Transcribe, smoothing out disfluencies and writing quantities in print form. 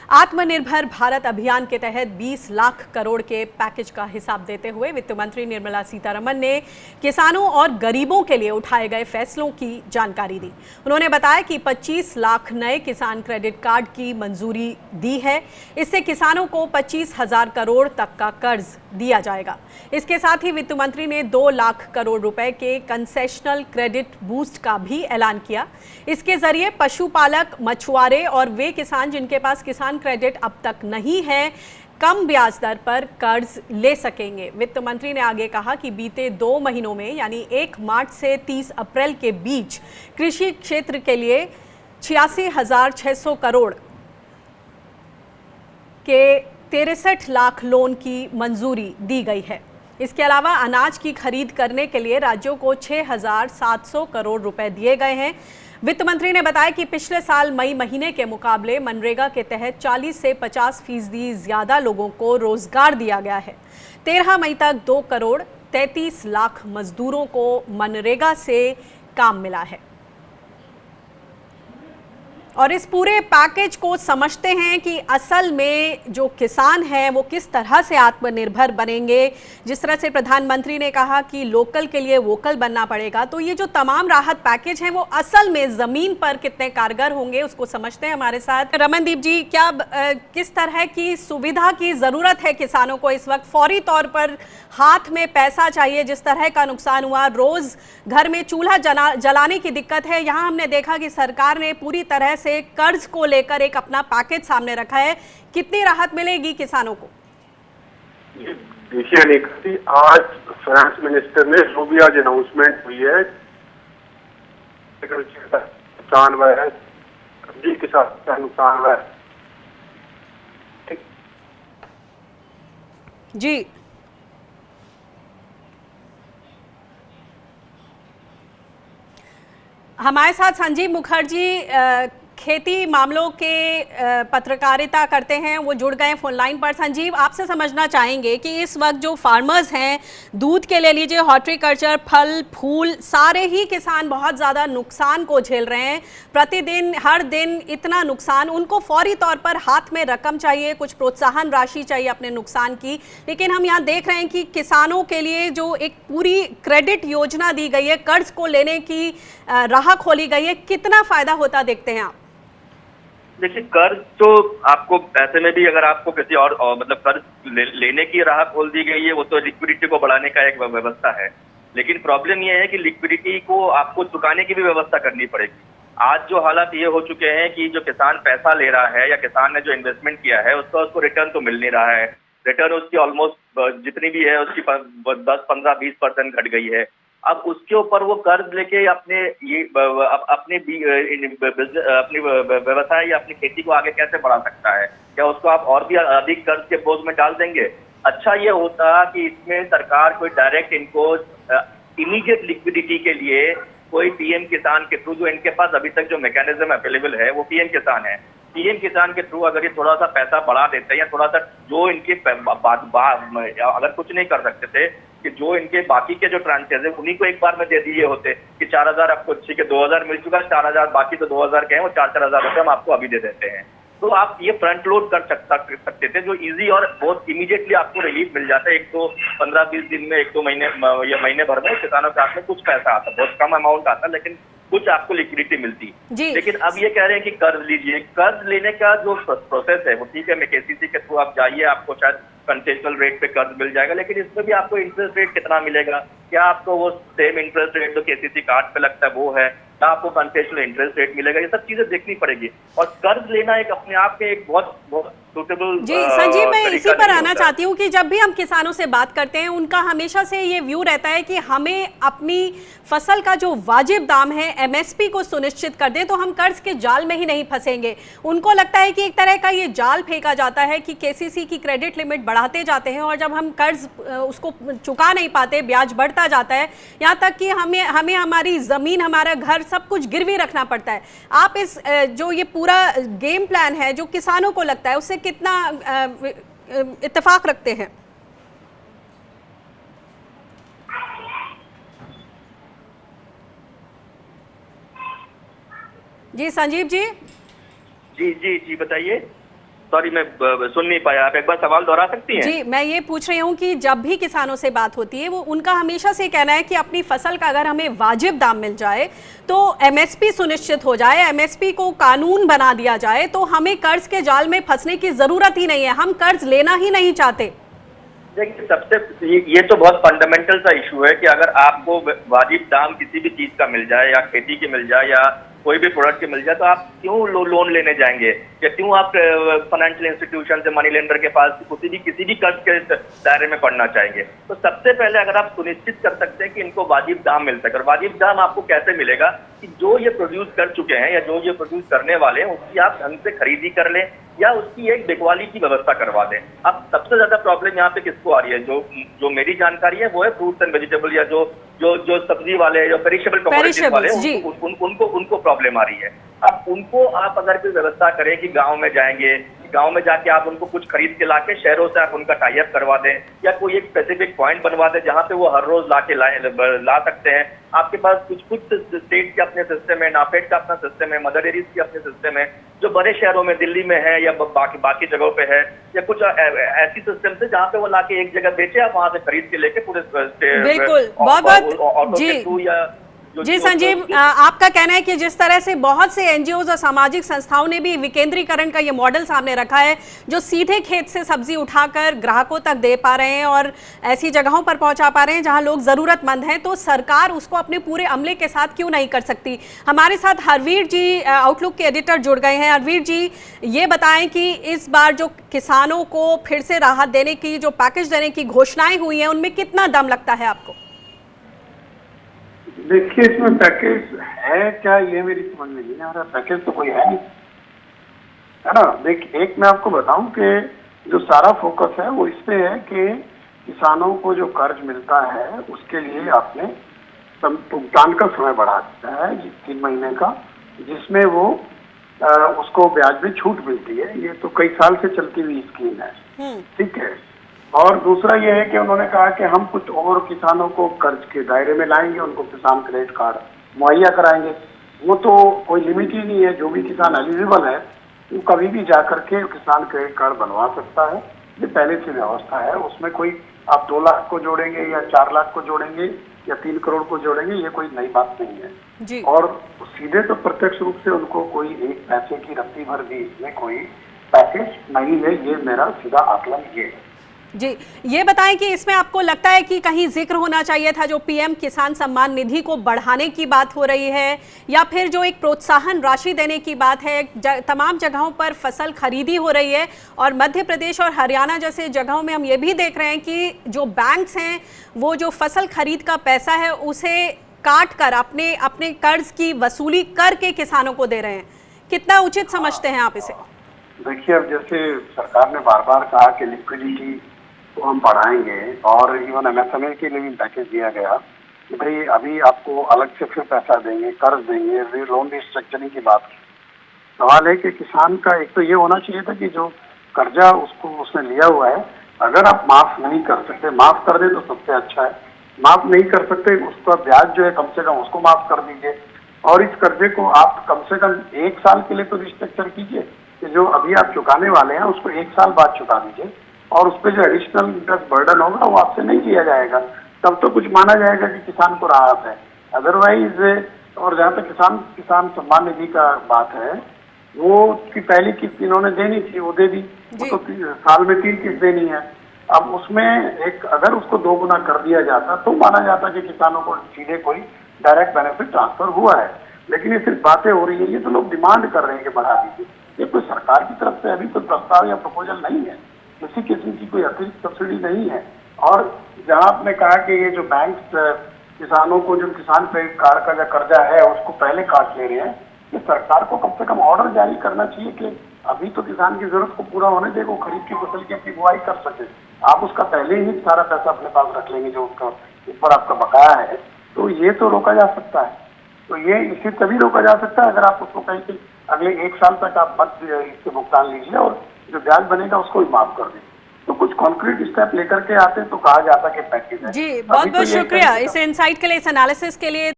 आत्मनिर्भर भारत अभियान के तहत 20 लाख करोड़ के पैकेज का हिसाब देते हुए वित्त मंत्री निर्मला सीतारमण ने किसानों और गरीबों के लिए उठाए गए फैसलों की जानकारी दी। उन्होंने बताया कि 25 लाख नए किसान क्रेडिट कार्ड की मंजूरी दी है। इससे किसानों को 25,000 करोड़ तक का कर्ज दिया जाएगा। इसके साथ ही वित्त मंत्री ने 2 लाख करोड़ रुपए के कंसेशनल क्रेडिट बूस्ट का भी ऐलान किया। इसके जरिए पशुपालक, मछुआरे और वे किसान जिनके पास किसान क्रेडिट अब तक नहीं है, कम ब्याज दर पर कर्ज ले सकेंगे। वित्त मंत्री ने आगे कहा कि बीते 2 महीनों में यानी 1 मार्च से 30 अप्रैल के बीच कृषि क्षेत्र के लिए 86,600 करोड़ के 63 लाख लोन की मंजूरी दी गई है। इसके अलावा अनाज की खरीद करने के लिए राज्यों को 6,700 करोड़ रुपए दिए गए हैं। वित्त मंत्री ने बताया कि पिछले साल मई महीने के मुकाबले मनरेगा के तहत 40 से 50% ज्यादा लोगों को रोजगार दिया गया है। 13 मई तक 2 करोड़ 33 लाख मजदूरों को मनरेगा से काम मिला है। और इस पूरे पैकेज को समझते हैं कि असल में जो किसान हैं वो किस तरह से आत्मनिर्भर बनेंगे। जिस तरह से प्रधानमंत्री ने कहा कि लोकल के लिए वोकल बनना पड़ेगा, तो ये जो तमाम राहत पैकेज हैं वो असल में जमीन पर कितने कारगर होंगे उसको समझते हैं। हमारे साथ रमनदीप जी, क्या किस तरह की सुविधा की जरूरत है किसानों को इस वक्त? फौरी तौर पर हाथ में पैसा चाहिए। जिस तरह का नुकसान हुआ, रोज घर में चूल्हा जलाने की दिक्कत है। यहाँ हमने देखा कि सरकार ने पूरी तरह से कर्ज को लेकर एक अपना पैकेज सामने रखा है। कितनी राहत मिलेगी किसानों को? देखिए अनिका, आज फाइनेंस मिनिस्टर ने जो भी आज अनाउंसमेंट हुई है, नुकसान हुआ है, सब्जी के साथ नुकसान हुआ है जी। हमारे साथ संजीव मुखर्जी खेती मामलों के पत्रकारिता करते हैं, वो जुड़ गए फोन लाइन पर। संजीव, आपसे समझना चाहेंगे कि इस वक्त जो फार्मर्स हैं, दूध के ले लीजिए, हॉर्टिकल्चर, फल फूल, सारे ही किसान बहुत ज़्यादा नुकसान को झेल रहे हैं। प्रतिदिन हर दिन इतना नुकसान, उनको फौरी तौर पर हाथ में रकम चाहिए, कुछ प्रोत्साहन राशि चाहिए अपने नुकसान की। लेकिन हम यहाँ देख रहे हैं कि किसानों के लिए जो एक पूरी क्रेडिट योजना दी गई है, कर्ज को लेने की राह खोली गई है, कितना फायदा होता देखते हैं आप? देखिए, कर्ज तो आपको ऐसे में भी अगर आपको किसी और मतलब कर्ज लेने की राह खोल दी गई है, वो तो लिक्विडिटी को बढ़ाने का एक व्यवस्था है। लेकिन प्रॉब्लम ये है कि लिक्विडिटी को आपको चुकाने की भी व्यवस्था करनी पड़ेगी। आज जो हालात ये हो चुके हैं कि जो किसान पैसा ले रहा है या किसान ने जो इन्वेस्टमेंट किया है उसका उसको रिटर्न तो मिल नहीं रहा है। रिटर्न उसकी ऑलमोस्ट जितनी भी है उसकी 10, 15, 20% घट गई है। अब उसके ऊपर वो कर्ज लेके अपने अपने व्यवसाय या अपनी खेती को आगे कैसे बढ़ा सकता है? क्या उसको आप और भी अधिक कर्ज के बोझ में डाल देंगे? अच्छा ये होता कि इसमें सरकार कोई डायरेक्ट इनको इमीडिएट लिक्विडिटी के लिए कोई पीएम किसान के थ्रू, जो इनके पास अभी तक जो मैकेनिज्म अवेलेबल है वो पीएम किसान है, पीएम किसान के थ्रू अगर ये थोड़ा सा पैसा बढ़ा देते हैं या थोड़ा सा जो इनके अगर कुछ नहीं कर सकते थे कि जो इनके बाकी के जो ट्रांचेज है उन्हीं को एक बार में दे दिए होते कि 4,000 आपको, ठीक है 2,000 मिल चुका, 4,000 बाकी तो 2,000 के हैं, वो 4,000 रुपये हम आपको अभी दे देते हैं। तो आप ये फ्रंट लोड कर सकते थे, जो इजी और बहुत इमीडिएटली आपको रिलीफ मिल जाता है। एक तो 15-20 दिन में, 1-2 महीने या महीने भर में किसानों के हाथ में कुछ पैसा आता, बहुत कम अमाउंट आता, लेकिन कुछ आपको लिक्विडिटी मिलती। लेकिन अब ये कह रहे हैं कि कर्ज लीजिए। कर्ज लेने का जो प्रोसेस है वो ठीक है, मैं केसीसी के थ्रू आप जाइए, आपको शायद कंसेशनल रेट पे कर्ज मिल जाएगा, लेकिन इसमें भी आपको इंटरेस्ट रेट कितना मिलेगा? क्या आपको वो सेम इंटरेस्ट रेट जो केसीसी कार्ड पे लगता है वो है, क्या आपको कंसेशनल इंटरेस्ट रेट मिलेगा? ये सब चीजें देखनी पड़ेगी। और कर्ज लेना एक अपने आप में एक बहुत सुटेबल। जी संजीव, मैं इसी पर आना चाहती हूँ कि जब भी हम किसानों से बात करते हैं, उनका हमेशा से ये व्यू रहता है कि हमें अपनी फसल का जो वाजिब दाम है, एमएसपी को सुनिश्चित कर दें तो हम कर्ज के जाल में ही नहीं फंसेंगे। उनको लगता है कि एक तरह का ये जाल फेंका जाता है कि केसीसी की क्रेडिट लिमिट बढ़ाते जाते हैं और जब हम कर्ज उसको चुका नहीं पाते, ब्याज बढ़ता जाता है, यहाँ तक कि हमें हमारी जमीन, हमारा घर, सब कुछ गिरवी रखना पड़ता है। आप इस जो ये पूरा गेम प्लान है जो किसानों को लगता है, उससे कितना इत्तेफाक रखते हैं? जी संजीव जी। जी बताइए। सॉरी मैं सुन नहीं पाया, आप एक बार सवाल दोहरा सकती हैं? जी, मैं ये पूछ रही हूँ कि जब भी किसानों से बात होती है वो उनका हमेशा से कहना है कि अपनी फसल का अगर हमें वाजिब दाम मिल जाए तो एमएसपी सुनिश्चित हो जाए, एमएसपी को कानून बना दिया जाए तो हमें कर्ज के जाल में फंसने की जरूरत ही नहीं है, हम कर्ज लेना ही नहीं चाहते। देखिए, सबसे ये तो बहुत फंडामेंटल सा इशू है कि अगर आपको वाजिब दाम किसी भी चीज का मिल जाए या खेती की मिल जाए या कोई भी प्रोडक्ट की मिल जाए तो आप क्यों लोन लेने जाएंगे या क्यों आप फाइनेंशियल इंस्टीट्यूशन से मनी लेंडर के पास किसी भी कर्ज के दायरे में पड़ना चाहेंगे? तो सबसे पहले अगर आप सुनिश्चित कर सकते हैं कि इनको वाजिब दाम मिल सके, और वाजिब दाम आपको कैसे मिलेगा कि जो ये प्रोड्यूस कर चुके हैं या जो ये प्रोड्यूस करने वाले हैं उसकी आप ढंग से खरीदी कर लें या उसकी एक बिकवाली की व्यवस्था करवा दें। अब सबसे ज्यादा प्रॉब्लम यहाँ पे किसको आ रही है? जो मेरी जानकारी है वो है फ्रूट्स एंड वेजिटेबल या जो सब्जी वाले, जो पेरिशेबल कमोडिटीज वाले उनको प्रॉब्लम आ रही है। अब उनको आप अगर कोई व्यवस्था करें कि गांव में जाएंगे, गांव में जाके आप उनको कुछ खरीद के लाके शहरों से आप उनका टाई अप करवा दें या कोई एक स्पेसिफिक पॉइंट बनवा दें जहां पे वो हर रोज ला सकते हैं। आपके पास कुछ स्टेट के अपने सिस्टम है, नाफेड का अपना सिस्टम है, मदर डेयरीज की अपने सिस्टम है, जो बड़े शहरों में दिल्ली में है या बाकी जगहों पे है, या कुछ ऐसी सिस्टम से जहाँ पे वो लाके एक जगह बेचे, आप वहां से खरीद के लेके पूरे बिल्कुल बहुत जी या जी संजीव, आपका कहना है कि जिस तरह से बहुत से एनजीओज और सामाजिक संस्थाओं ने भी विकेंद्रीकरण का ये मॉडल सामने रखा है, जो सीधे खेत से सब्जी उठाकर ग्राहकों तक दे पा रहे हैं और ऐसी जगहों पर पहुंचा पा रहे हैं जहां लोग जरूरतमंद हैं, तो सरकार उसको अपने पूरे अमले के साथ क्यों नहीं कर सकती? हमारे साथ हरवीर जी, आउटलुक के एडिटर, जुड़ गए हैं। हरवीर जी, ये बताएं कि इस बार जो किसानों को फिर से राहत देने की, जो पैकेज देने की घोषणाएं हुई हैं, उनमें कितना दम लगता है आपको? देखिए, इसमें पैकेज है क्या ये मेरी समझ में नहीं आ रहा। पैकेज तो कोई है नहीं, है ना। देखिए, एक मैं आपको बताऊं कि जो सारा फोकस है वो इस पे है कि किसानों को जो कर्ज मिलता है उसके लिए आपने भुगतान का समय बढ़ा दिया है 3 महीने का, जिसमें वो उसको ब्याज में छूट मिलती है। ये तो कई साल से चलती हुई स्कीम है, ठीक है। और दूसरा ये है कि उन्होंने कहा कि हम कुछ और किसानों को कर्ज के दायरे में लाएंगे, उनको किसान क्रेडिट कार्ड मुहैया कराएंगे। वो तो कोई लिमिट ही नहीं है, जो भी किसान एलिजिबल है वो कभी भी जा करके किसान क्रेडिट कार्ड बनवा सकता है। ये पहले से व्यवस्था है, उसमें कोई आप 2 लाख को जोड़ेंगे या 4 लाख को जोड़ेंगे या 3 करोड़ को जोड़ेंगे, ये कोई नई बात नहीं है जी। और सीधे तो प्रत्यक्ष रूप से उनको कोई एक पैसे की रत्ती भर भी इसमें कोई पैकेज नहीं है, ये मेरा सीधा आकलन ये है जी। ये बताएं कि इसमें आपको लगता है कि कहीं जिक्र होना चाहिए था, जो पीएम किसान सम्मान निधि को बढ़ाने की बात हो रही है, या फिर जो एक प्रोत्साहन राशि देने की बात है? तमाम जगहों पर फसल खरीदी हो रही है और मध्य प्रदेश और हरियाणा जैसे जगहों में हम ये भी देख रहे हैं कि जो बैंक्स हैं वो जो फसल खरीद का पैसा है उसे काट कर अपने कर्ज की वसूली करके किसानों को दे रहे हैं। कितना उचित समझते हैं आप इसे? देखिए, अब जैसे सरकार ने बार बार कहा कि लिक्विडिटी को हम बढ़ाएंगे और इवन एमएसएमई के लिए भी पैकेज दिया गया कि भाई अभी आपको अलग से फिर पैसा देंगे, कर्ज देंगे, लोन रिस्ट्रक्चरिंग की बात की। सवाल है कि किसान का एक तो ये होना चाहिए था कि जो कर्जा उसने लिया हुआ है, अगर आप माफ नहीं कर सकते, माफ कर दे तो सबसे अच्छा है। माफ नहीं कर सकते, उसका ब्याज जो है कम से कम उसको माफ कर दीजिए और इस कर्जे को आप कम से कम 1 साल के लिए तो रिस्ट्रक्चर कीजिए कि जो अभी आप चुकाने वाले हैं उसको 1 साल बाद चुका दीजिए और उस पर जो एडिशनल इंटरेस्ट बर्डन होगा वो आपसे नहीं किया जाएगा। तब तो कुछ माना जाएगा कि किसान को राहत है। अदरवाइज, और जहाँ तक किसान सम्मान निधि का बात है, वो उसकी पहली किस्त इन्होंने देनी थी, वो दे दी। वो तो साल में 3 किस्त देनी है। अब उसमें एक अगर उसको 2 गुना कर दिया जाता तो माना जाता कि किसानों को सीधे कोई डायरेक्ट बेनिफिट ट्रांसफर हुआ है। लेकिन ये सिर्फ बातें हो रही है, ये तो लोग डिमांड कर रहे हैं कि बढ़ा दीजिए। ये कोई सरकार की तरफ से अभी कोई प्रस्ताव या प्रपोजल नहीं है, किसी किस्म की कोई अतिरिक्त सब्सिडी नहीं है। और जहां आपने कहा कि ये जो बैंक किसानों को जो किसान क्रेडिट कार्ड का जो कर्जा है उसको पहले काट ले रहे हैं, ये सरकार को कम से कम ऑर्डर जारी करना चाहिए कि अभी तो किसान की जरूरत को पूरा होने दे, वो खरीफ की फसल की अपनी बुआई कर सके। आप उसका पहले ही सारा पैसा अपने पास रख लेंगे जो उसका ऊपर आपका बकाया है, तो ये तो रोका जा सकता है। तो ये इसे तभी रोका जा सकता है अगर आप उसको कहीं कि अगले 1 साल तक आप मत इससे भुगतान लीजिए और जो ब्याज बनेगा उसको भी माफ कर दें। तो कुछ कॉन्क्रीट स्टेप लेकर के आते तो कहा जाता कि पैकेज है। जी, बहुत बहुत शुक्रिया इस इनसाइट के लिए, इस एनालिसिस के लिए।